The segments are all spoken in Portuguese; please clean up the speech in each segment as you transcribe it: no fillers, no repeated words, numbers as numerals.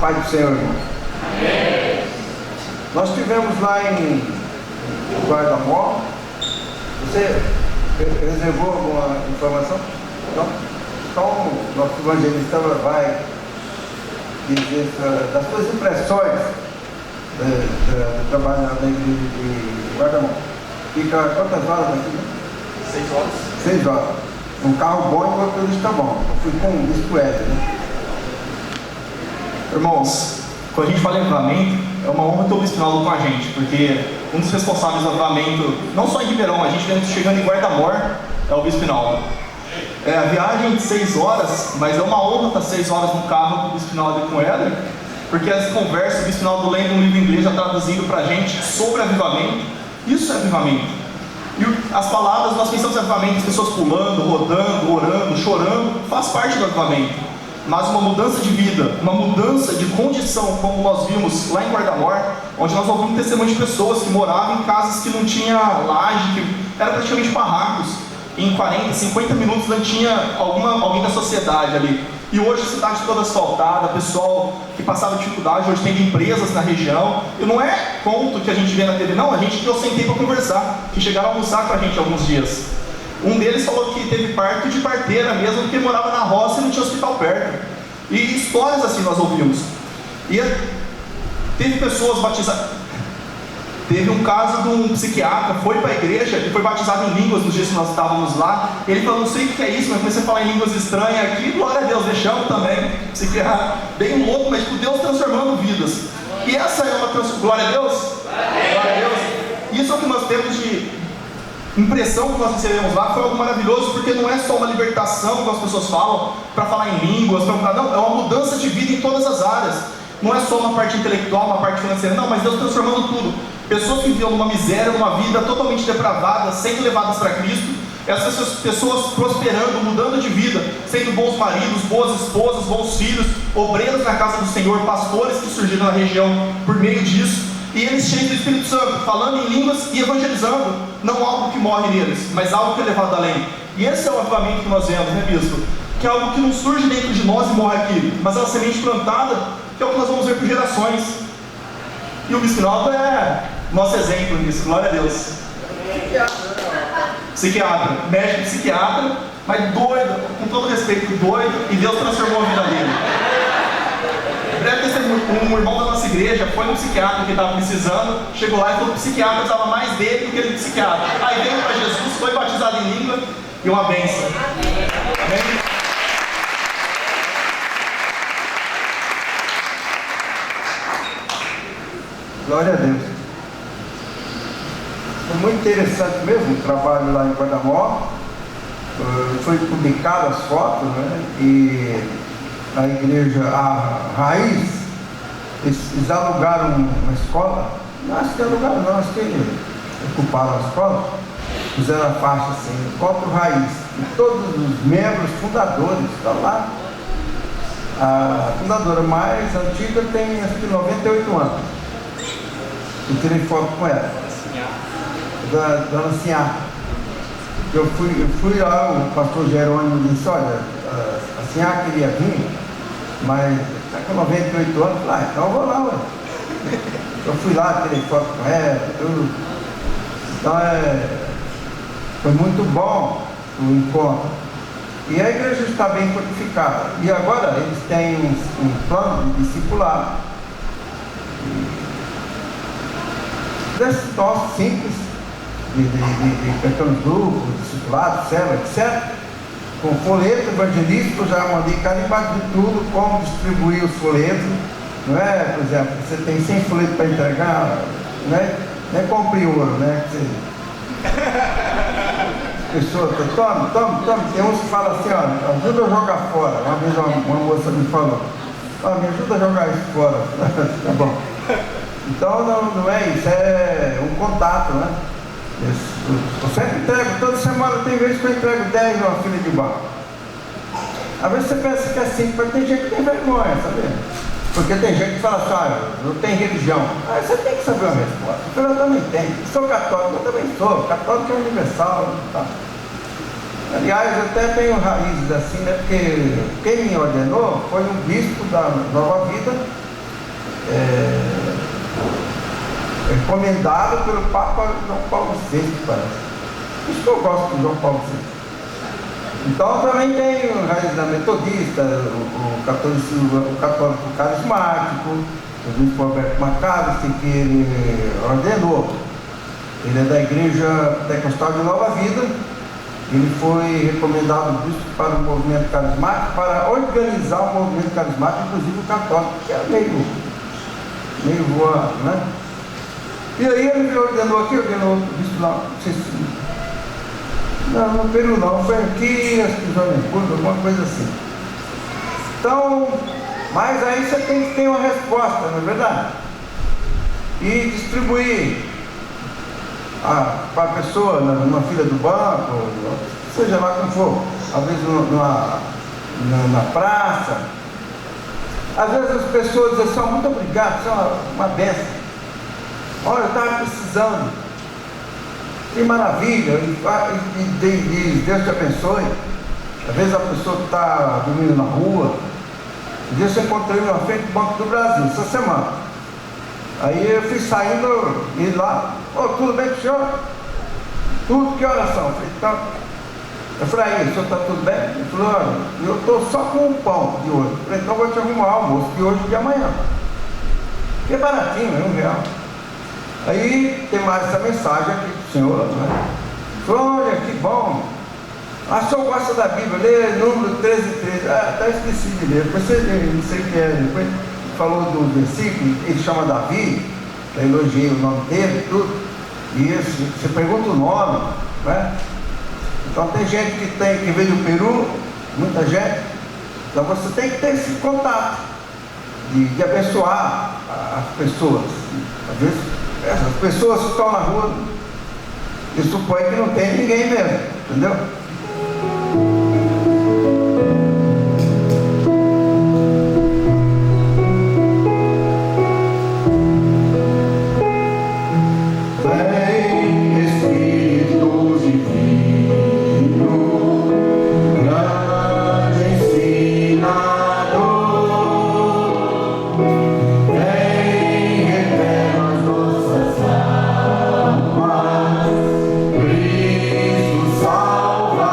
Paz do Senhor, irmão. Nós estivemos lá em Guarda-Mor. Você reservou alguma informação? Não? Então, nosso evangelista vai dizer das suas impressões do trabalho na igreja de Guarda-Mor. Fica quantas horas aqui? 6 horas. 6 horas. Um carro bom e o motorista bom. Eu fui com o bispo Éder, né? Irmãos, quando a gente fala em avivamento, é uma honra ter o Bispo Naldo com a gente, porque um dos responsáveis do avivamento, não só em Ribeirão, a gente chegando em Guarda-Mor, é o Bispo Naldo. A viagem de 6 horas, mas é uma honra estar 6 horas no carro com o Bispo Naldo e com o Éder, porque as conversas, o Bispo Naldo lendo um livro em inglês já traduzindo pra gente sobre avivamento. Isso é avivamento. E as palavras, nós pensamos em avivamento, as pessoas pulando, rodando, orando, chorando, faz parte do avivamento. Mas uma mudança de vida, uma mudança de condição, como nós vimos lá em Guarda-Mor, onde nós ouvimos testemunho de pessoas que moravam em casas que não tinha laje, que eram praticamente barracos. Em 40, 50 minutos não tinha alguém da sociedade ali. E hoje a cidade toda asfaltada, pessoal que passava dificuldade, hoje tem empresas na região. E não é conto que a gente vê na TV, não, a gente que eu sentei para conversar, que chegaram a almoçar com a gente alguns dias. Um deles falou que teve parto de parteira mesmo, porque morava na roça e não tinha hospital perto. E histórias assim nós ouvimos. E teve pessoas batizadas. Teve um caso de um psiquiatra, foi para a igreja e foi batizado em línguas nos dias que nós estávamos lá. Ele falou, não sei o que é isso, mas comecei a falar em línguas estranhas aqui. Glória a Deus, deixamos também. Psiquiatra, bem louco, mas tipo, Deus transformando vidas. E essa é uma transformação. Glória a Deus? Glória a Deus. Isso é o que nós temos de impressão que nós recebemos lá, foi algo maravilhoso, porque não é só uma libertação, como as pessoas falam, para falar em línguas, não, é uma mudança de vida em todas as áreas. Não é só uma parte intelectual, uma parte financeira, não, mas Deus transformando tudo. Pessoas que viviam numa miséria, numa vida totalmente depravada, sendo levadas para Cristo, essas pessoas prosperando, mudando de vida, sendo bons maridos, boas esposas, bons filhos, obreiros na casa do Senhor, pastores que surgiram na região por meio disso. E eles cheios do Espírito Santo, falando em línguas e evangelizando, não algo que morre neles, mas algo que é levado além. E esse é o avivamento que nós vemos, né, bispo? Que é algo que não surge dentro de nós e morre aqui, mas é uma semente plantada, que é o que nós vamos ver por gerações. E o Bispo Naldo é nosso exemplo nisso, glória a Deus. Psiquiatra, médico psiquiatra, mas doido, com todo respeito, doido, e Deus transformou a vida dele. Um irmão da nossa igreja foi um psiquiatra que estava precisando, chegou lá e falou que o psiquiatra precisava mais dele do que ele do psiquiatra. Aí veio para Jesus, foi batizado em língua e uma bênção. Amém? Glória a Deus. Foi muito interessante mesmo o trabalho lá em Guarda-Mor. Foi publicado as fotos, né? E a igreja, a Raiz, eles alugaram uma escola. Não, acho que alugaram não, acho que ocuparam a escola. Fizeram a faixa assim, Encontro Raiz. E todos os membros fundadores estão lá. A fundadora mais antiga tem acho que 98 anos. Eu tirei foto com ela. Dona Sinhá. Eu fui lá, o pastor Jerônimo disse, olha, a Sinhá queria vir, mas está com 98 anos, eu falei, então eu vou lá, ué. Eu fui lá, tirei foto com ela, tudo. Então foi muito bom o encontro. E a igreja está bem fortificada. E agora eles têm um plano de discipulado. Desse toque simples, de pequenos grupos, discipulados, célula, etc. Com folheto evangelístico, eu já mandei carimbar de tudo, como distribuir os folhetos. Não é, por exemplo, você tem 100 folhetos para entregar, né? Não é compre ouro, né? Pessoa, toma. Tem uns que falam assim, ó, ajuda a jogar fora. Uma vez uma moça me falou, me ajuda a jogar isso fora. Tá bom. Então não é isso, é um contato, né? Eu sempre entrego, toda semana tem vezes que eu entrego 10 numa fila de banco. Às vezes você pensa que é simples, mas tem gente que tem vergonha, sabe? Porque tem gente que fala assim, não tem religião. Aí você tem que saber a resposta. Eu também tenho. Sou católico, eu também sou. Católico é universal. Tá? Aliás, eu até tenho raízes assim, né? Porque quem me ordenou foi um bispo da Nova Vida, recomendado pelo Papa João Paulo VI, parece. Isso que eu gosto do João Paulo VI. Então também tem o raiz da metodista, o católico carismático, o bispo Alberto Macalester, que ele ordenou. Ele é da Igreja Pentecostal de Nova Vida. Ele foi recomendado bispo para o movimento carismático, para organizar o movimento carismático, inclusive o católico, que é meio voado, né? E aí ele ordenou aqui, ordenou o bispo lá, não sei se... Não, no Peru não, foi aqui, acho que Joanesburgo, alguma coisa assim. Então, mas aí você tem que ter uma resposta, não é verdade? E distribuir para a pessoa numa fila do banco, seja lá como for, às vezes na praça. Às vezes as pessoas dizem assim, muito obrigado, isso é uma benção. Olha, eu estava precisando. Que maravilha, e Deus te abençoe. Às vezes a pessoa está dormindo na rua. Um dia eu encontrei na frente do Banco do Brasil, essa semana. Aí eu fui saindo e lá, tudo bem com o senhor? Tudo, que horas são? Eu falei, aí, o senhor está tudo bem? Ele falou, olha, eu estou só com um pão de hoje. Eu falei, então eu vou te arrumar o almoço de hoje e de amanhã. Que é baratinho, é R$1. Aí tem mais essa mensagem aqui do senhor, né? Falou, olha, que bom. O senhor gosta da Bíblia, lê número 13:13. Até esqueci de ler, depois você não sei o que é, depois falou do versículo, ele chama Davi, eu elogiei o nome dele e tudo. E você pergunta o nome, né? Então tem gente que veio do Peru, muita gente. Então você tem que ter esse contato de abençoar as pessoas. Às vezes essas pessoas que estão na rua, eu suponho que não tem ninguém mesmo, entendeu? Salva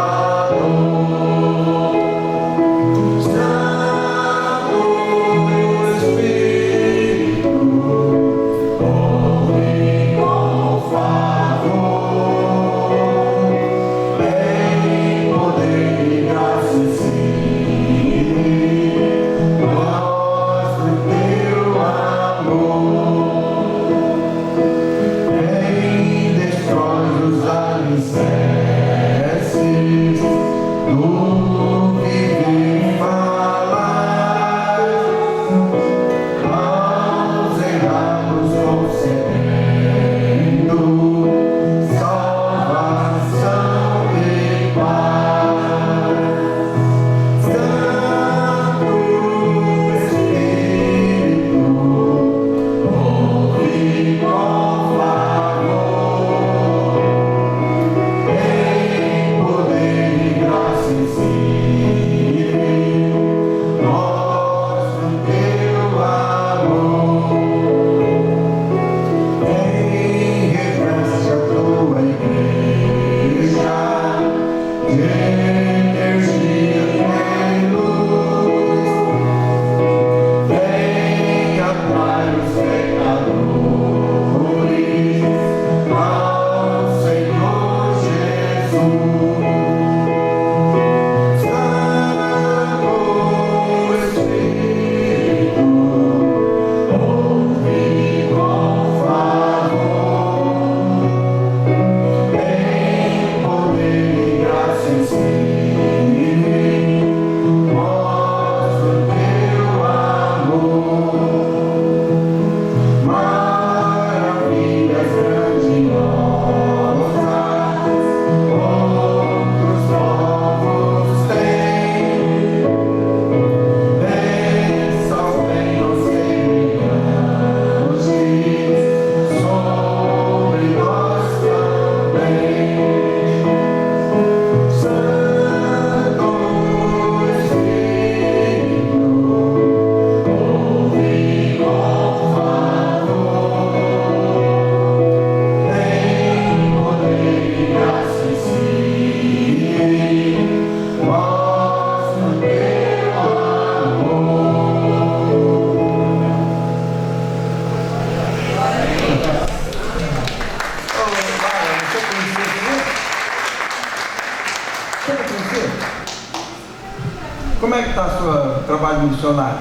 Como é que está o seu trabalho missionário?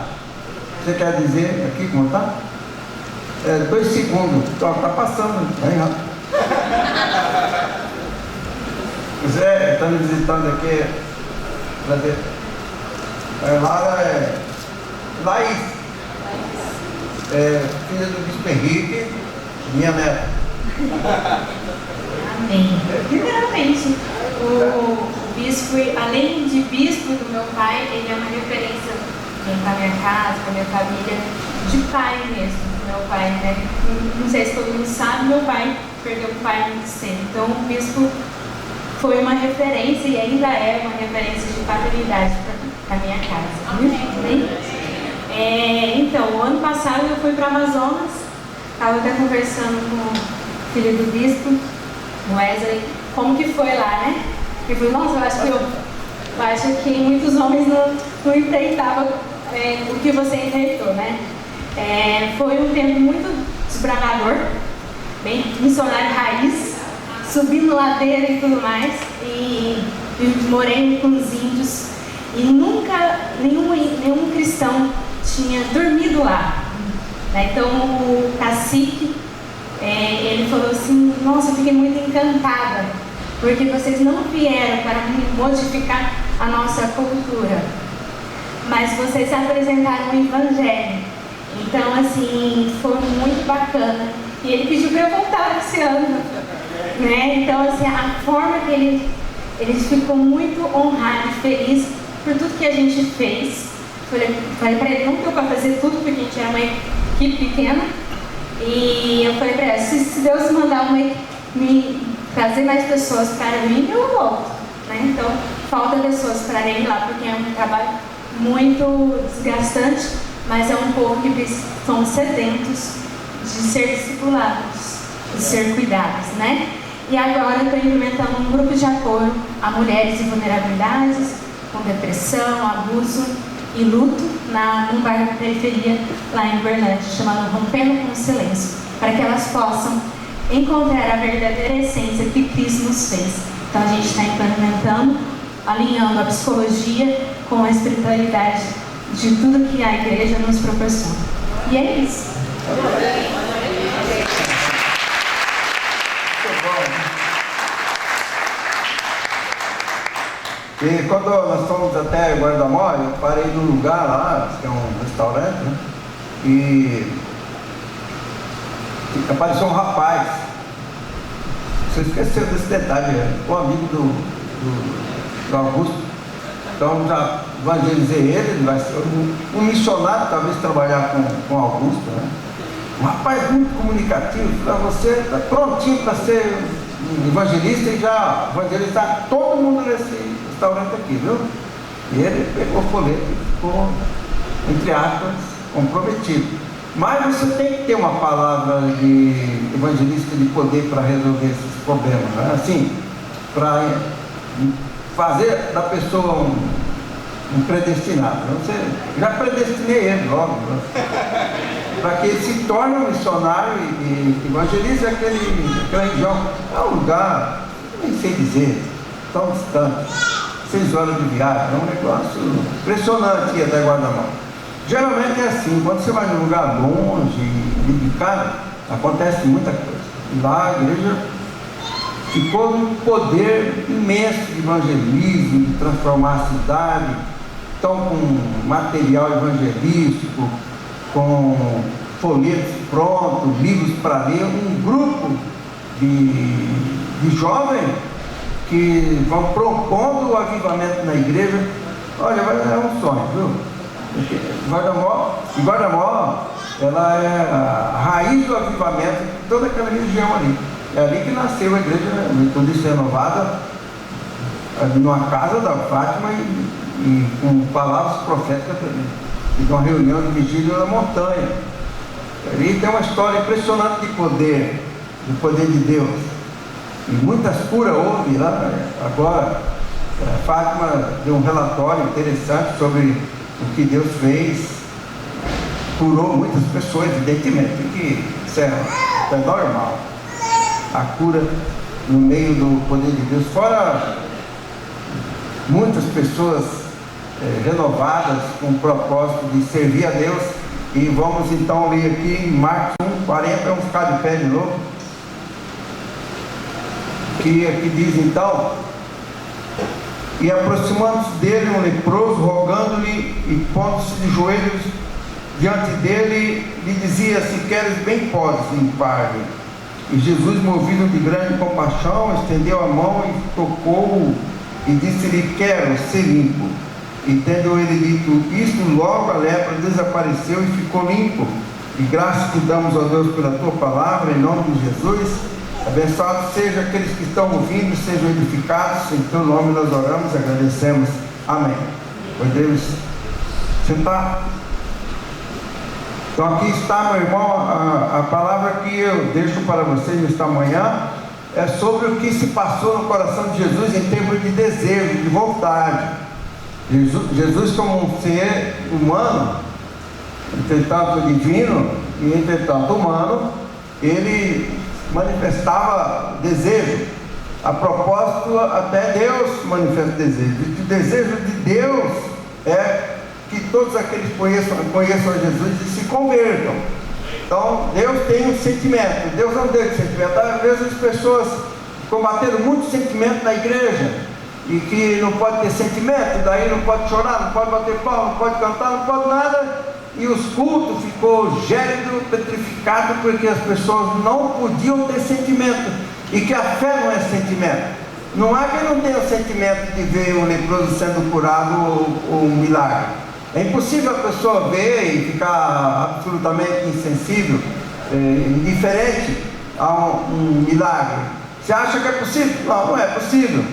Você quer dizer aqui como está? 2 segundos. Está passando. Aí, ó. Zé, está me visitando aqui. Prazer. Lara é Laís. Filha do Bispo Henrique, minha neta. Amém. Primeiramente, o bispo, além de bispo do meu pai, ele é uma referência para minha casa, para minha família, de pai mesmo. Meu pai, né? Não sei se todo mundo sabe, meu pai perdeu o pai muito cedo. Então, o bispo foi uma referência e ainda é uma referência de paternidade para a minha casa. Amém? Então, o ano passado eu fui para Amazonas, estava até conversando com o filho do bispo, o Wesley, como que foi lá, né? Eu falei, nossa, eu acho que muitos homens não empreitavam o que você enfrentou, né? Foi um tempo muito desbravador, bem missionário raiz, subindo ladeira e tudo mais, e morei com os índios, e nunca nenhum cristão tinha dormido lá, né? Então o cacique, ele falou assim, nossa, eu fiquei muito encantada, porque vocês não vieram para modificar a nossa cultura, mas vocês apresentaram o evangelho. Então, assim, foi muito bacana. E ele pediu para eu voltar esse ano, né? Então, assim, a forma que ele ficou muito honrado e feliz por tudo que a gente fez. Falei para ele, não deu para fazer tudo, porque a gente era uma equipe pequena. E eu falei para ele, se Deus mandar me trazer mais pessoas para mim, eu volto, né? Então, falta pessoas para ir lá, porque é um trabalho muito desgastante, mas é um povo que são sedentos de ser discipulados, de ser cuidados, né? E agora eu estou implementando um grupo de apoio a mulheres em vulnerabilidades, com depressão, abuso e luto, num bairro da periferia, lá em Uberlândia, chamado Rompendo com o Silêncio, para que elas possam encontrar a verdadeira essência que Cristo nos fez. Então a gente está implementando, alinhando a psicologia com a espiritualidade de tudo que a igreja nos proporciona. E é isso. E quando nós fomos até Guarda-Mó, eu parei num lugar lá, que é um restaurante, né? E apareceu um rapaz. Você esqueceu desse detalhe, o amigo do Augusto. Então já evangelizei ele vai ser um missionário, talvez trabalhar com Augusto, né? Um rapaz muito comunicativo, para você está prontinho para ser um evangelista e já evangelizar todo mundo nesse restaurante aqui, viu? E ele pegou o folheto e ficou, entre aspas, comprometido. Mas você tem que ter uma palavra de evangelista de poder para resolver esses problemas, né? Assim, para fazer da pessoa um predestinado. Você já predestinei ele logo, né? Para que ele se torne um missionário e evangelize aquela região. É um lugar, nem sei dizer, tão distante, 6 horas de viagem, é um negócio impressionante ir até Guarda-Mó. Geralmente é assim, quando você vai num lugar longe, de casa, acontece muita coisa. E lá a igreja ficou um poder imenso de evangelismo, de transformar a cidade. Estão com material evangelístico, com folhetos prontos, livros para ler, um grupo de jovens que vão propondo o avivamento na igreja. Olha, é um sonho, viu? Guarda-Mó, ela é a raiz do avivamento de toda aquela região ali. É ali que nasceu a igreja metodista renovada, ali numa casa da Fátima e com palavras proféticas também. E uma reunião de vigília na montanha. Ali tem uma história impressionante de poder, do poder de Deus. E muitas curas houve lá. Agora, a Fátima deu um relatório interessante sobre o que Deus fez. Curou muitas pessoas, evidentemente, que isso é normal. A cura no meio do poder de Deus. Fora muitas pessoas renovadas com o propósito de servir a Deus. E vamos então ler aqui em Marcos 1:40, vamos ficar de pé de novo. Que aqui diz então: e aproximando-se dele um leproso, rogando-lhe e pondo-se de joelhos diante dele, lhe dizia: se queres, bem podes limpar-me. E Jesus, movido de grande compaixão, estendeu a mão e tocou-o e disse-lhe: quero ser limpo. E tendo ele dito isto, logo a lepra desapareceu e ficou limpo. E graças te damos, ó Deus, pela tua palavra, em nome de Jesus. Abençoados sejam aqueles que estão ouvindo, sejam edificados. Em teu nome nós oramos e agradecemos. Amém. Podemos sentar. Então aqui está, meu irmão, a palavra que eu deixo para vocês nesta manhã é sobre o que se passou no coração de Jesus em termos de desejo, de vontade. Jesus como um ser humano, entretanto divino e entretanto humano, ele manifestava desejo. A propósito, até Deus manifesta desejo. E o desejo de Deus é que todos aqueles conheçam a Jesus e se convertam. Então, Deus tem um sentimento. Deus não deu sentimento. Às vezes as pessoas combateram muito sentimento na igreja, e que não pode ter sentimento, daí não pode chorar, não pode bater palma, não pode cantar, não pode nada, e os cultos ficou gélido, petrificado, porque as pessoas não podiam ter sentimento, e que a fé não é sentimento. Não há quem não tenha o sentimento de ver um leproso sendo curado ou um milagre. É impossível a pessoa ver e ficar absolutamente insensível, indiferente a um milagre. Você acha que é possível? Não, não é possível.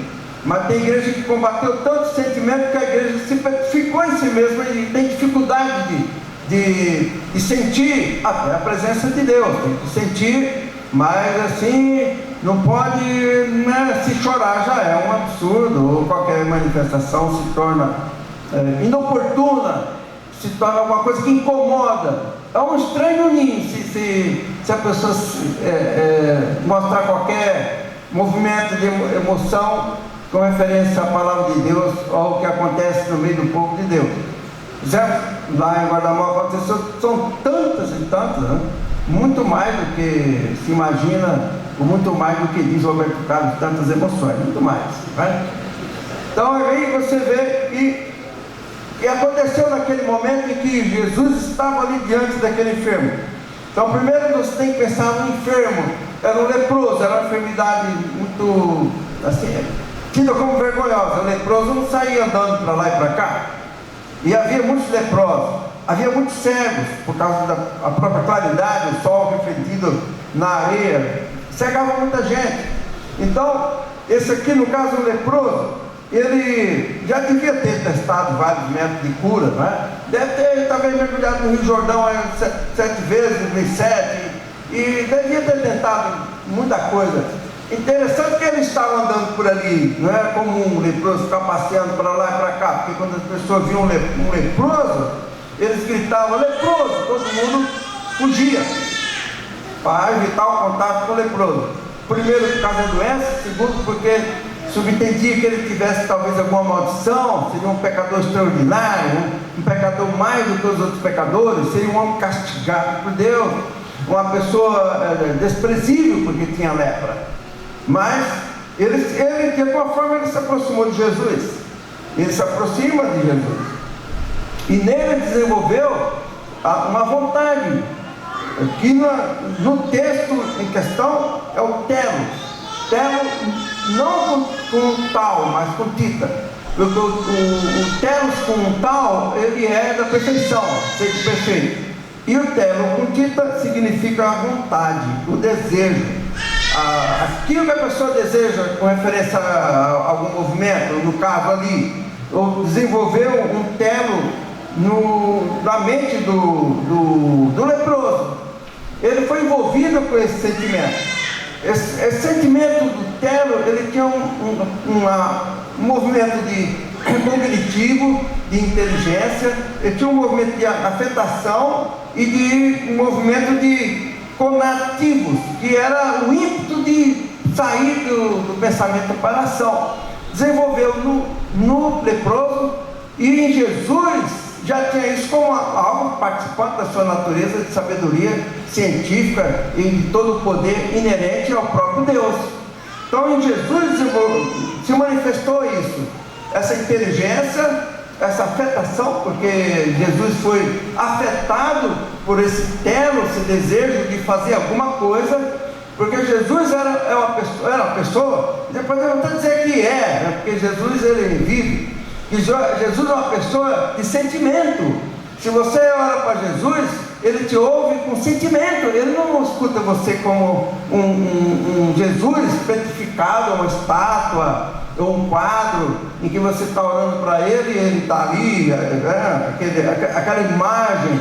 Mas tem igreja que combateu tanto sentimento que a igreja se petrificou em si mesma e tem dificuldade de sentir até a presença de Deus. Tem que sentir, mas assim, não pode, né, se chorar já é um absurdo, ou qualquer manifestação se torna inoportuna, se torna alguma coisa que incomoda. É um estranho ninho se a pessoa mostrar qualquer movimento de emoção com referência à palavra de Deus ou ao que acontece no meio do povo de Deus. Já lá em Guarda-Mor aconteceu, são tantas e tantas, né? Muito mais do que se imagina, ou muito mais do que diz Roberto Carlos, tantas emoções, muito mais, né? Então aí você vê e aconteceu naquele momento em que Jesus estava ali diante daquele enfermo. Então primeiro você tem que pensar no enfermo. Era um leproso, era uma enfermidade muito assim, tida como vergonhosa. O leproso não saía andando para lá e para cá. E havia muitos leprosos, havia muitos cegos, por causa da própria claridade, o sol refletido na areia, cegava muita gente. Então, esse aqui, no caso, o leproso, ele já devia ter testado vários métodos de cura, né? Deve ter talvez mergulhado no Rio Jordão 7 vezes, no Rio 7, e devia ter tentado muita coisa. Interessante que ele estava andando por ali, não era como um leproso ficar passeando para lá e para cá, porque quando as pessoas viam um leproso, eles gritavam leproso, todo mundo fugia para evitar o contato com o leproso. Primeiro, por causa da doença; segundo, porque subentendia que ele tivesse talvez alguma maldição, seria um pecador extraordinário, um pecador mais do que os outros pecadores, seria um homem castigado por Deus, uma pessoa desprezível porque tinha lepra. Mas ele, de alguma forma, ele se aproximou de Jesus. Ele se aproxima de Jesus. E nele desenvolveu uma vontade. Aqui no texto em questão é o telos. Telos não com tal, mas com tita. Porque o telos com tal, ele é da perfeição, ser perfeito. E o telo com tita significa a vontade, o desejo. Aquilo que a pessoa deseja com referência a algum movimento, no caso ali, ou desenvolveu um telo na mente do leproso. Ele foi envolvido com esse sentimento. Esse sentimento do telo, ele tinha um movimento cognitivo, de inteligência, ele tinha um movimento de afetação e de um movimento de conativos, que era o ímpeto de sair do pensamento para a ação. Desenvolveu no leproso E em Jesus já tinha isso como algo participante da sua natureza de sabedoria científica e de todo o poder inerente ao próprio Deus. Então em Jesus se manifestou isso, essa inteligência, essa afetação, porque Jesus foi afetado por esse desejo de fazer alguma coisa, porque Jesus era uma pessoa, depois eu não estou dizendo que porque Jesus ele vive, e Jesus é uma pessoa de sentimento. Se você ora para Jesus, ele te ouve com sentimento, ele não escuta você como um Jesus petrificado, uma estátua, ou um quadro em que você está orando para ele e ele está ali, aquela imagem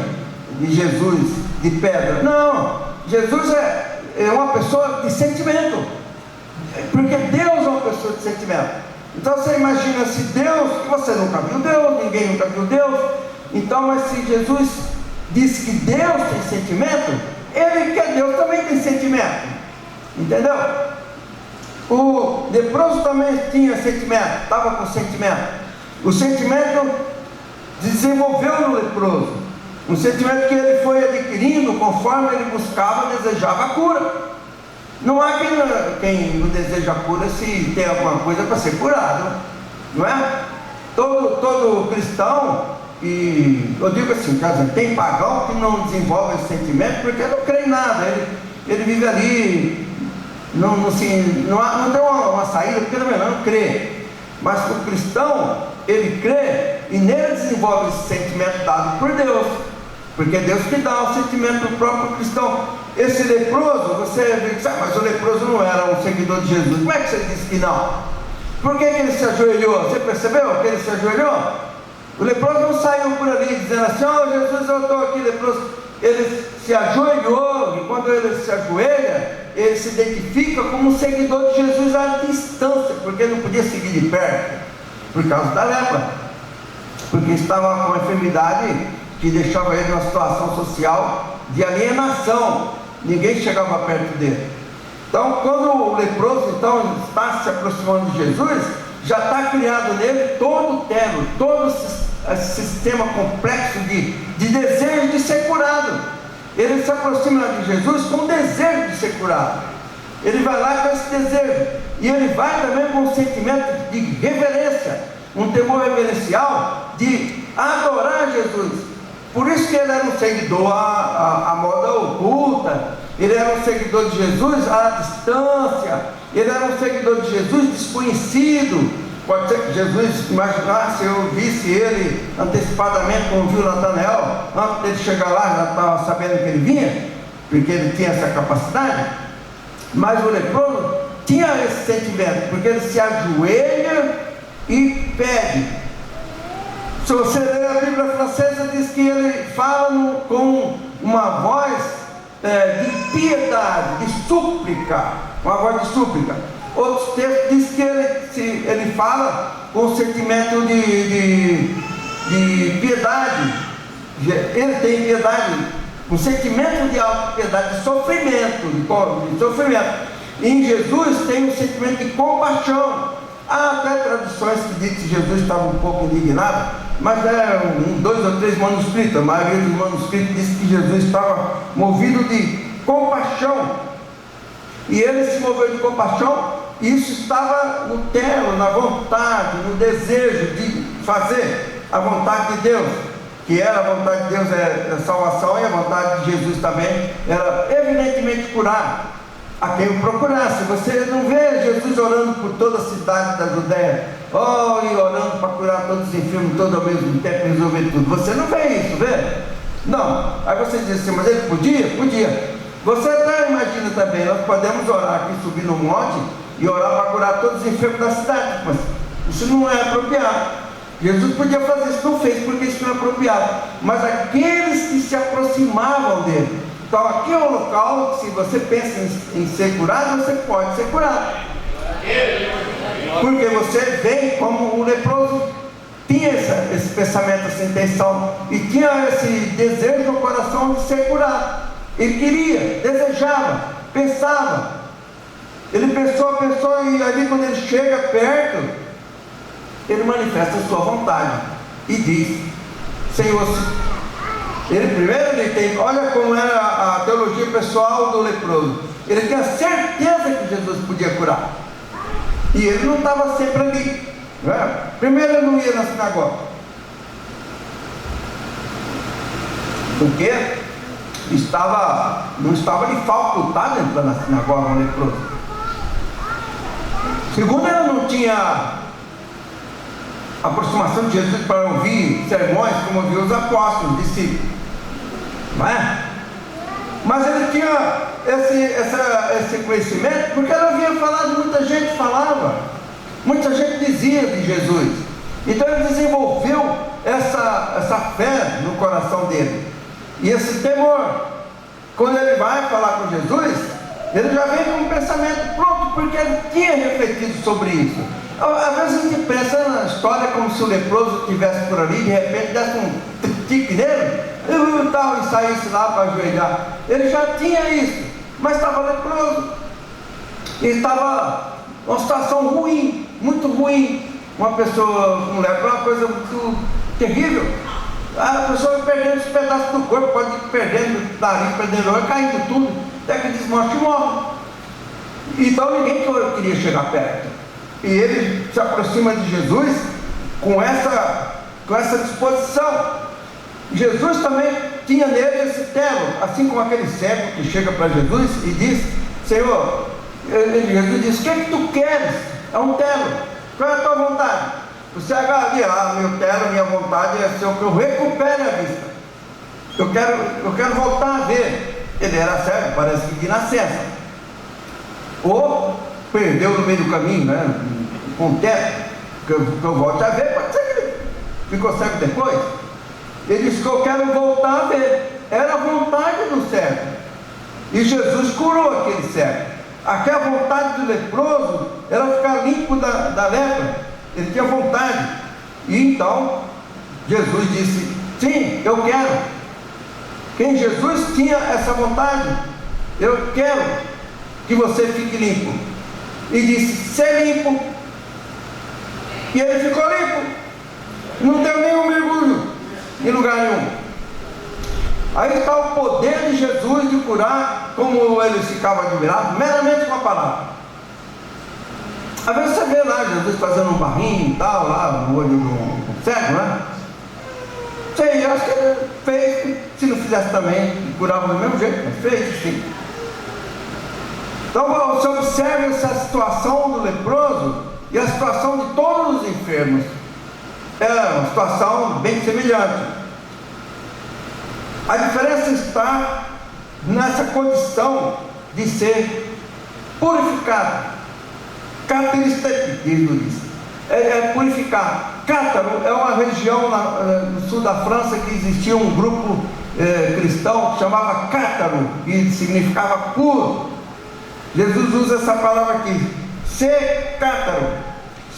de Jesus de pedra. Não, Jesus é uma pessoa de sentimento, porque Deus é uma pessoa de sentimento. Então você imagina se Deus, que você nunca viu Deus, ninguém nunca viu Deus, então, mas se Jesus disse que Deus tem sentimento, ele que é Deus também tem sentimento, entendeu? O leproso também tinha sentimento, estava com sentimento. O sentimento desenvolveu no leproso, um sentimento que ele foi adquirindo conforme ele buscava, desejava a cura. Não há quem não deseja a cura se tem alguma coisa para ser curado, não é? Todo cristão, e eu digo assim, tem pagão que não desenvolve esse sentimento porque não crê em nada, ele vive ali, não tem uma saída, porque não crê. Mas o cristão, ele crê e nele desenvolve esse sentimento dado por Deus, porque é Deus que dá o sentimento do próprio cristão. Esse leproso, você diz, mas o leproso não era um seguidor de Jesus. Como é que você disse que não? Por que ele se ajoelhou? Você percebeu que ele se ajoelhou? O leproso não saiu por ali dizendo assim, Jesus, eu estou aqui, leproso. Ele se ajoelhou, e quando ele se ajoelha, ele se identifica como um seguidor de Jesus à distância, porque ele não podia seguir de perto, por causa da lepra, porque estava com uma enfermidade que deixava ele numa situação social de alienação, ninguém chegava perto dele. Então, quando o leproso está se aproximando de Jesus, já está criado nele todo esse sistema complexo de desejo de ser curado. Ele se aproxima de Jesus com o desejo de ser curado, ele vai lá com esse desejo, e ele vai também com um sentimento de reverência, um temor reverencial de adorar Jesus. Por isso que ele era um seguidor à moda oculta, ele era um seguidor de Jesus à distância, ele era um seguidor de Jesus desconhecido. Pode ser que Jesus imaginasse, eu visse ele antecipadamente, como viu Natanael, antes dele chegar lá, já estava sabendo que ele vinha, porque ele tinha essa capacidade. Mas o leproso tinha esse sentimento, porque ele se ajoelha e pede. Se você ler a Bíblia francesa, diz que ele fala com uma voz de piedade, de súplica, uma voz de súplica. Outros textos diz que ele fala com um sentimento de piedade. Ele tem piedade, um sentimento de autopiedade, de sofrimento, de sofrimento. E em Jesus tem um sentimento de compaixão. Há até traduções que dizem que Jesus estava um pouco indignado, mas 2 ou 3 manuscritos, a maioria dos manuscritos diz que Jesus estava movido de compaixão, e ele se moveu de compaixão, e isso estava no terno, na vontade, no desejo de fazer a vontade de Deus, que era a vontade de Deus, é a salvação, e a vontade de Jesus também era evidentemente curar a quem o procurasse. Você não vê Jesus orando por toda a cidade da Judéia, e orando para curar todos os enfermos, todos ao mesmo tempo, resolver tudo. Você não vê isso, vê? Não. Aí você diz assim, mas ele podia? Podia. Você até imagina também, nós podemos orar aqui, subir no monte e orar para curar todos os enfermos da cidade, mas isso não é apropriado. Jesus podia fazer isso, não fez, porque isso não é apropriado. Mas aqueles que se aproximavam dele, então aqui é um local que, se você pensa em ser curado, você pode ser curado, porque você vem como o leproso tinha esse pensamento, essa intenção, e tinha esse desejo no coração de ser curado. Ele queria, desejava, pensava. Ele pensou, e ali quando ele chega perto, ele manifesta a sua vontade. e diz: Senhor, ele tem, olha como era a teologia pessoal do leproso. Ele tinha certeza que Jesus podia curar, e ele não estava sempre ali, não é? Primeiro, ele não ia na sinagoga, porque não estava de facultade entrar na sinagoga um leproso. Segundo, ele não tinha aproximação de Jesus para ouvir sermões como ouviu os apóstolos, discípulos, não é? Mas ele tinha esse conhecimento porque ele havia falado, muita gente falava, muita gente dizia de Jesus. Então ele desenvolveu essa fé no coração dele e esse temor. Quando ele vai falar com Jesus, ele já vem com um pensamento pronto, porque ele tinha refletido sobre isso. Às vezes a gente pensa na história como se o leproso estivesse por ali, de repente desse um tique nele e saísse lá para ajoelhar. Ele já tinha isso, mas estava leproso, e estava numa situação ruim, muito ruim. Uma pessoa com lepra é uma coisa muito terrível. A pessoa perdendo os pedaços do corpo, pode ir perdendo o nariz, perdendo o olho, caindo tudo, até que desmonte e morre. Então ninguém queria chegar perto. E ele se aproxima de Jesus com essa disposição. Jesus também tinha nele esse telo, assim como aquele cego que chega para Jesus e diz: Senhor, Jesus diz: o que é que tu queres? É um telo, qual é a tua vontade? O cego ali: meu telo, minha vontade é ser que eu recupere a vista, eu quero voltar a ver. Ele era cego, parece que de nascença, ou perdeu no meio do caminho, né? Com o teto, que eu volte a ver. Pode ser que ele ficou cego depois. Ele disse que eu quero voltar a ver. Era a vontade do cego, e Jesus curou aquele cego. Aquela vontade do leproso era ficar limpo da lepra. Ele tinha vontade, e então Jesus disse: sim, eu quero. Quem Jesus tinha essa vontade: eu quero que você fique limpo. E disse: ser limpo. E ele ficou limpo, não deu nenhum mergulho em lugar nenhum. Aí está o poder de Jesus de curar, como ele ficava admirado, meramente com a palavra. Às vezes você vê lá Jesus fazendo um barrinho e tal, lá no olho do cego, né? Sei, eu acho que ele fez, se não fizesse também, curava do mesmo jeito, mas fez sim. Então você observa essa situação do leproso e a situação de todos os enfermos. É uma situação bem semelhante. A diferença está nessa condição de ser purificado. Cateristético, é purificar. Cátaro é uma região no sul da França que existia um grupo cristão que chamava Cátaro, que significava puro. Jesus usa essa palavra aqui: ser cátaro,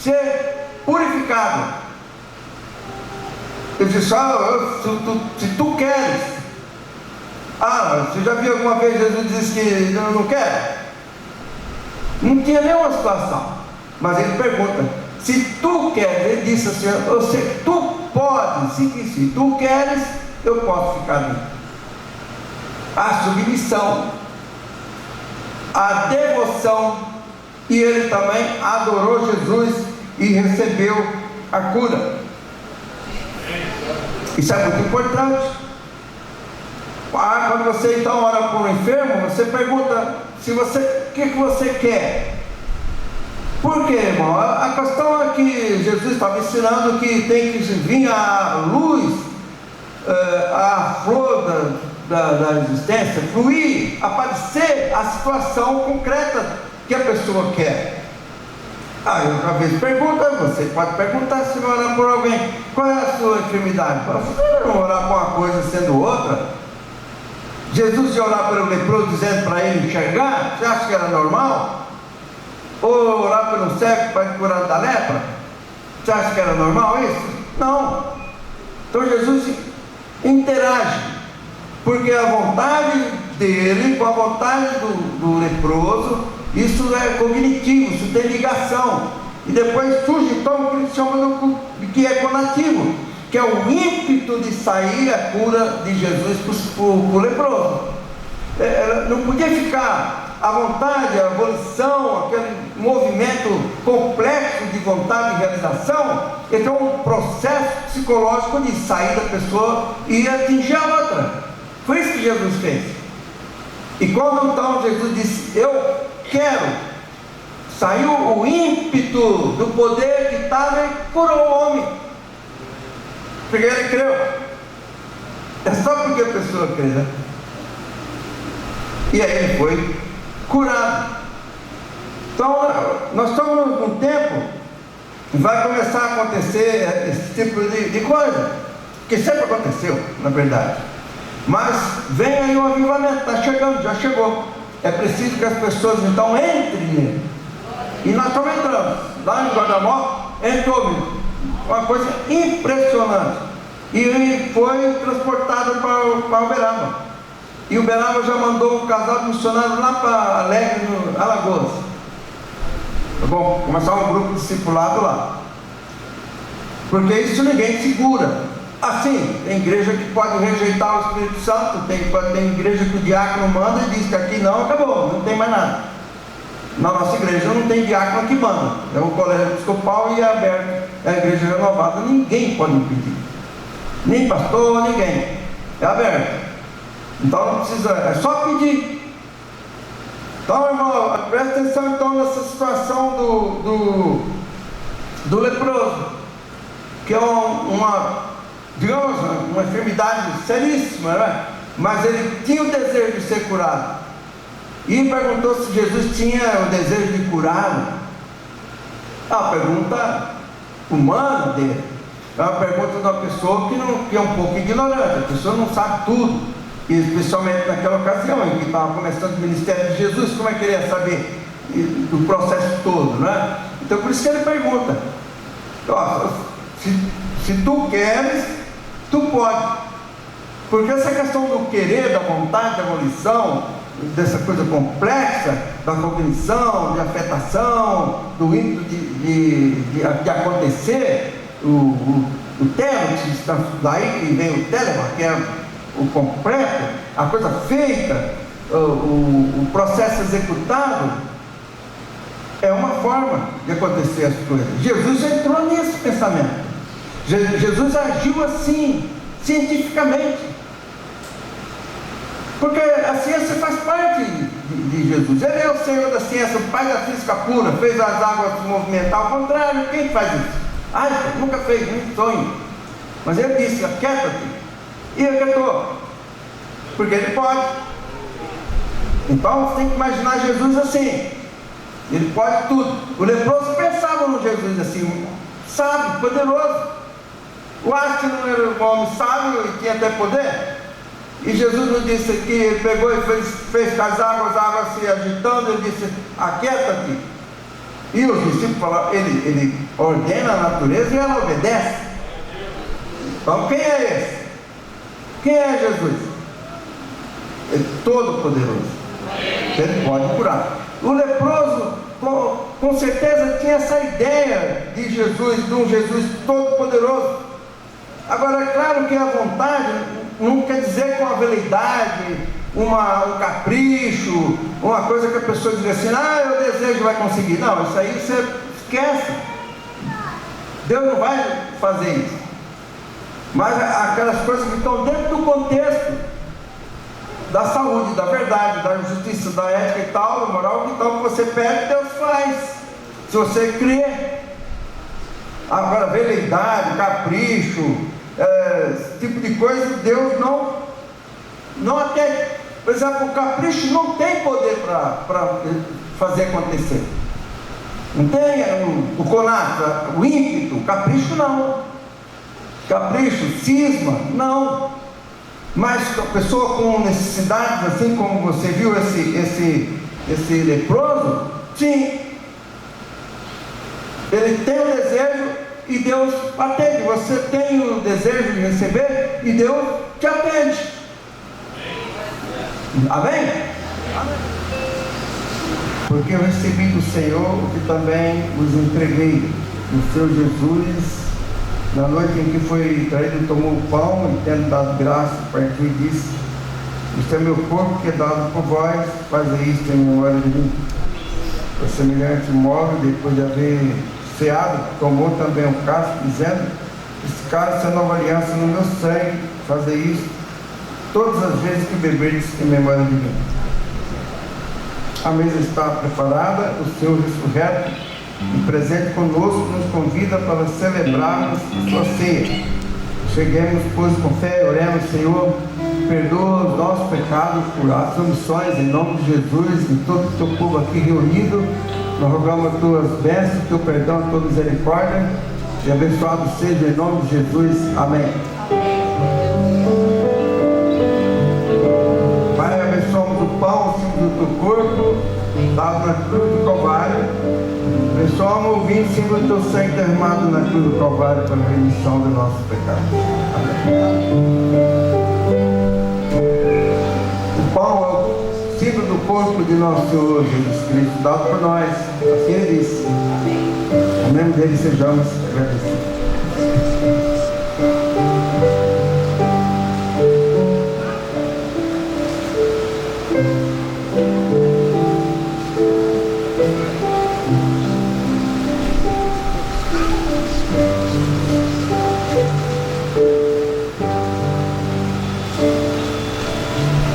ser purificado. Ele disse: se tu queres. Você já viu alguma vez Jesus disse que eu não quero? Não tinha nenhuma situação, mas ele pergunta: se tu queres, ele disse assim: tu podes, se tu queres, eu posso ficar ali. A submissão, a devoção, e ele também adorou Jesus e recebeu a cura. Isso é muito importante. Quando você então ora por um enfermo, você pergunta o que você quer. Por quê, irmão? A questão é que Jesus estava ensinando que tem que vir a luz, a flor da existência, fluir, aparecer a situação concreta que a pessoa quer. Outra vez pergunta, você pode perguntar, se vai orar por alguém: qual é a sua enfermidade? Você não orar por uma coisa sendo outra. Jesus ia orar pelo leproso dizendo para ele enxergar? Você acha que era normal? Ou orar pelo cego para curar da lepra? Você acha que era normal isso? Não. Então Jesus interage, porque a vontade dele com a vontade do leproso, isso é cognitivo, isso tem ligação. E depois surge então o que eles chamam de que é conativo. que é o ímpeto de sair a cura de Jesus para o leproso. Não podia ficar à vontade, a volição, aquele movimento complexo de vontade e realização. Então, um processo psicológico de sair da pessoa e atingir a outra. Foi isso que Jesus fez. E quando então Jesus disse, eu quero, saiu o ímpeto do poder que estava e curou o homem. Porque ele creu. É só porque a pessoa crê, né? E aí ele foi curado. Então, nós estamos num tempo que vai começar a acontecer esse tipo de coisa, que sempre aconteceu, na verdade. Mas vem aí o avivamento, está chegando, já chegou. É preciso que as pessoas então entrem nele. E nós estamos entrando. Lá em Guardamó, entrou uma coisa impressionante. E foi transportado para Uberaba. E Uberaba já mandou um casal de missionários lá para Alegre, no Alagoas. Tá bom? Começar um grupo discipulado lá. Porque isso ninguém segura. Assim, tem igreja que pode rejeitar o Espírito Santo, tem igreja que o diácono manda e diz que aqui não, acabou, não tem mais nada. Na nossa igreja não tem diácono que manda. É o colégio episcopal e é aberto. É a igreja renovada, ninguém pode impedir. Nem pastor, ninguém. É aberto. Então não precisa, é só pedir. Então, irmão, presta atenção então nessa situação do leproso, que é uma enfermidade seríssima, né? Mas ele tinha o desejo de ser curado. E perguntou se Jesus tinha o desejo de curá-lo. É uma pergunta humana dele. É uma pergunta de uma pessoa que é um pouco ignorante. A pessoa não sabe tudo. E especialmente naquela ocasião em que estava começando o ministério de Jesus, como é que ele ia saber do processo todo, né? Então por isso que ele pergunta. Se tu queres, tu pode. Porque essa questão do querer, da vontade, da volição, dessa coisa complexa, da cognição, de afetação, do ímpeto de acontecer, o telos, daí que vem o telema, que é o completo, a coisa feita, o processo executado, é uma forma de acontecer as coisas. Jesus entrou nesse pensamento. Jesus agiu assim, cientificamente. Porque a ciência faz parte de Jesus. Ele é o Senhor da ciência, o pai da física pura, fez as águas se movimentar. Ao contrário, quem faz isso? Einstein nunca fez, nem sonho. Mas ele disse, aquieta-te. E aquietou. Porque ele pode. Então você tem que imaginar Jesus assim. Ele pode tudo. O leproso pensava no Jesus assim, sábio, poderoso. O Einstein não era um homem sábio e tinha até poder. E Jesus nos disse que ele pegou e fez com as águas se agitando, ele disse, aquieta-te. E os discípulos falaram, ele ordena a natureza e ela obedece. Então quem é esse? Quem é Jesus? Ele é todo poderoso. Ele pode curar. O leproso, com certeza, tinha essa ideia de Jesus, de um Jesus todo poderoso. Agora, é claro que a vontade não quer dizer com a veleidade, um capricho, uma coisa que a pessoa diz assim, eu desejo, vai conseguir. Não, isso aí você esquece. Deus não vai fazer isso. Mas aquelas coisas que estão dentro do contexto da saúde, da verdade, da justiça, da ética e tal, da moral, então que você pede, Deus faz. Se você crê. Agora, veleidade, capricho, esse tipo de coisa, Deus não atende. Por exemplo, o capricho não tem poder para fazer acontecer. Não tem o conato, o ímpeto, o capricho não. Capricho, cisma, não. Mas a pessoa com necessidades, assim como você viu esse leproso, sim. Ele tem o desejo e Deus atende. Você tem o desejo de receber e Deus te atende. Amém? Porque eu recebi do Senhor o que também vos entreguei. O Senhor Jesus Na noite em que foi traído, ele tomou o pão e, tendo dado graça, partiu e disse: "Isto é meu corpo que é dado por vós, fazei isto em memória de mim." Por semelhante modo, depois de haver ceado, tomou também o cálice, dizendo: "Este cálice é a nova aliança no meu sangue, fazei isto todas as vezes que beberdes em memória de mim." A mesa está preparada, o Senhor ressurreto e presente conosco nos convida para celebrarmos sua ceia. Cheguemos, pois, com fé e oremos: Senhor, perdoa os nossos pecados por as omissões, em nome de Jesus, e todo o teu povo aqui reunido. Nós rogamos as tuas bênçãos, teu perdão, a tua misericórdia, e abençoado seja em nome de Jesus. Amém. Pai, abençoamos o pão, o símbolo do teu corpo, dado na cruz do Calvário. Abençoamos o vinho, símbolo do teu sangue derramado na cruz do Calvário para a remissão dos nossos pecados. Amém. O pão é o símbolo do corpo de nosso Senhor Jesus Cristo, dado por nós. Assim ele disse. Em nome dele sejamos agradecidos.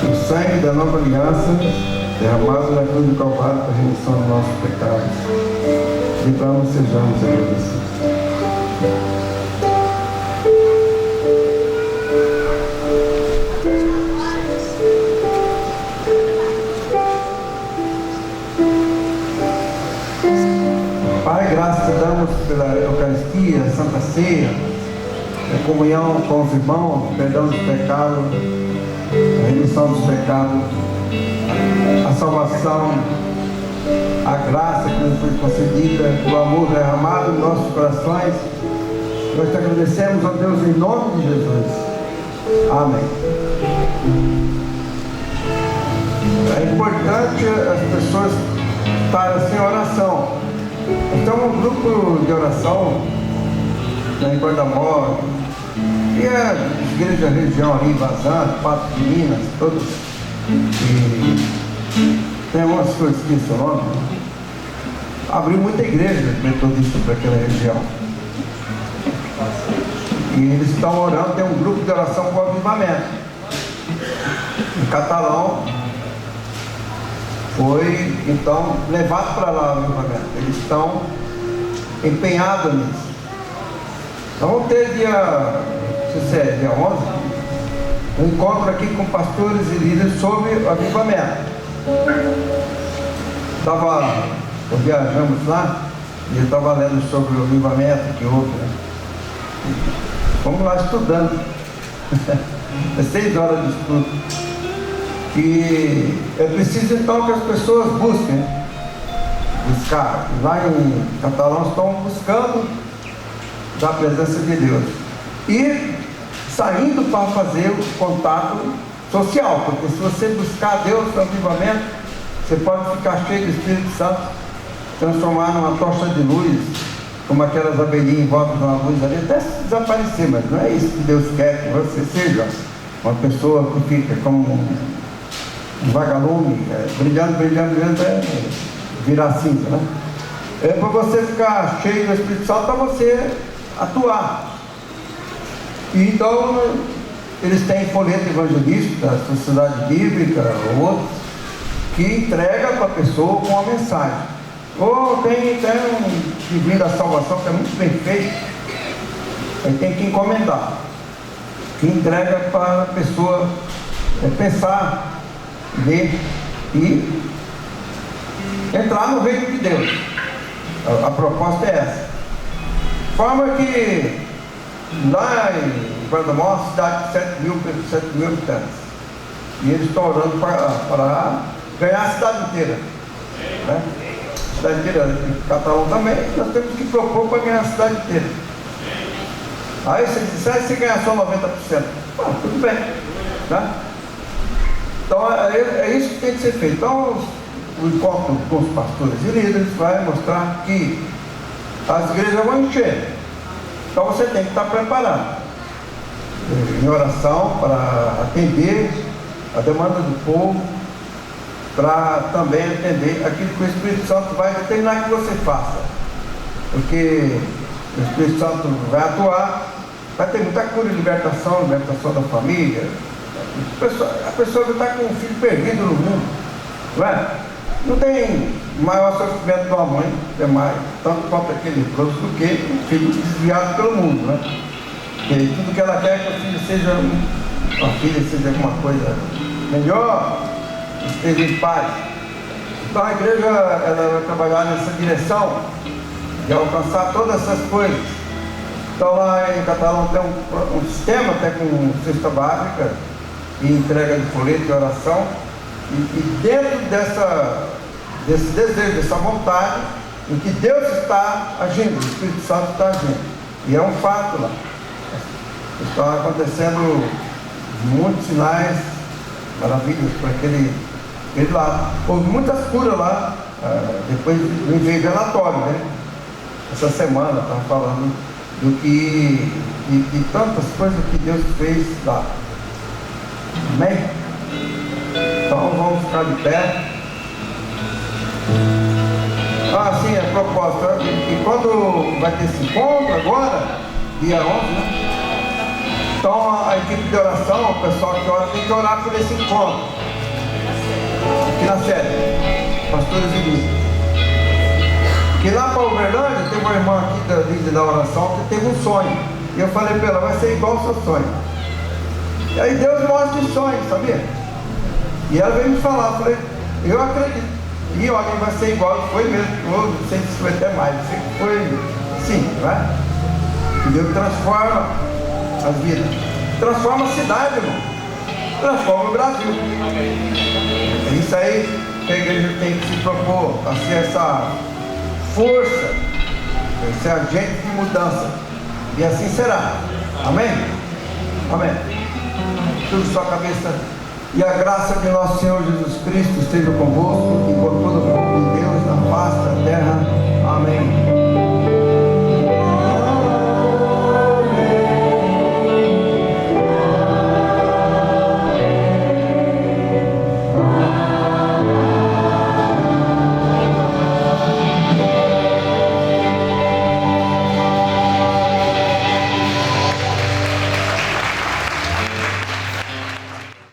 O sangue da nova aliança, derramado na cruz do Calvário para a remissão dos nossos pecados. E vamos, sejamos agradecidos. Pai, graças te damos pela Eucaristia, Santa Ceia, a comunhão com os irmãos, o perdão dos pecados, a remissão dos pecados, a salvação, a graça que nos foi concedida, o amor derramado em nossos corações. Nós te agradecemos, ó Deus, em nome de Jesus. Amém. É importante as pessoas estarem assim em oração. Então, um grupo de oração na Guarda-Mor, e a igreja da região ali, Vazante, Pato de Minas, todos, e tem algumas coisas que esse nome, abriu muita igreja metodista para aquela região. E eles estão orando, tem um grupo de oração com avivamento. Em Catalão, foi então levado para lá o avivamento. Eles estão empenhados nisso. Então vamos ter dia 11, um encontro aqui com pastores e líderes sobre o avivamento. Viajamos lá e eu estava lendo sobre o avivamento que houve, né? Vamos lá estudando. É 6 horas de estudo. E é preciso então que as pessoas buscar. Lá em Catalão estão buscando da presença de Deus. E saindo para fazer o contato social, porque se você buscar Deus no avivamento, você pode ficar cheio do Espírito Santo, transformar numa tocha de luz, como aquelas abelhinhas em volta de uma luz ali, até desaparecer, mas não é isso que Deus quer que você seja uma pessoa que fica como um vagalume, brilhando, virar cinza, né? É para você ficar cheio do Espírito Santo, para você atuar. E então eles têm folheto evangelístico da Sociedade Bíblica ou outros que entrega para a pessoa com uma mensagem. Ou tem um livrinho da salvação que é muito bem feito, aí tem que encomendar, que entrega para a pessoa pensar, ler e entrar no reino de Deus. A proposta é essa. De forma que lá em Guarda-Mor, cidade de 7 mil habitantes, e eles estão orando para ganhar a cidade inteira, né? A cidade inteira de Catalão também, nós temos que propor para ganhar a cidade inteira. Aí você diz, se ganhar só 90%, tudo bem, né? Então é isso que tem que ser feito. Então o encontro com os pastores e líderes vai mostrar que as igrejas vão encher. Então você tem que estar preparado em oração para atender a demanda do povo, para também atender aquilo que o Espírito Santo vai determinar que você faça, porque o Espírito Santo vai atuar, vai ter muita cura e libertação da família. A pessoa que está com um filho perdido no mundo, não é? Não tem maior sofrimento de uma mãe, é mais, tanto quanto aquele leproso, do que um filho desviado pelo mundo, né? Porque tudo que ela quer é que o filho seja, a filha seja alguma coisa melhor, esteja em paz. Então a igreja ela vai trabalhar nessa direção de alcançar todas essas coisas. Então lá em Catalão tem um sistema até com cesta básica e entrega de folheto e oração, e dentro desse desejo, dessa vontade, em que Deus está agindo, o Espírito Santo está agindo, e é um fato lá. Estão acontecendo muitos sinais, maravilhas para aquele lado. Houve muitas curas lá, depois me veio relatório, né? Essa semana estava falando de tantas coisas que Deus fez lá. Amém? Então vamos ficar de pé. Sim, a proposta. E quando vai ter esse encontro agora, dia 11, né? Então a equipe de oração, o pessoal que ora, tem que orar por esse encontro. Aqui na sede, pastores e líderes. Porque lá para Uberlândia, tem uma irmã aqui da líder da oração que teve um sonho. E eu falei para ela, vai ser igual ao seu sonho. E aí Deus mostra os sonhos, sabia? E ela veio me falar, eu falei, eu acredito. E olha, vai ser igual, foi mesmo. Eu não sei se foi até mais, foi sim, não é? E Deus transforma as vidas. Transforma a cidade, irmão. Transforma o Brasil. É isso aí que a igreja tem que se propor, a ser essa força, esse agente de mudança. E assim será. Amém? Amém. Tudo sua cabeça. E a graça de nosso Senhor Jesus Cristo esteja convosco e com todo o povo de Deus na face da terra. Amém.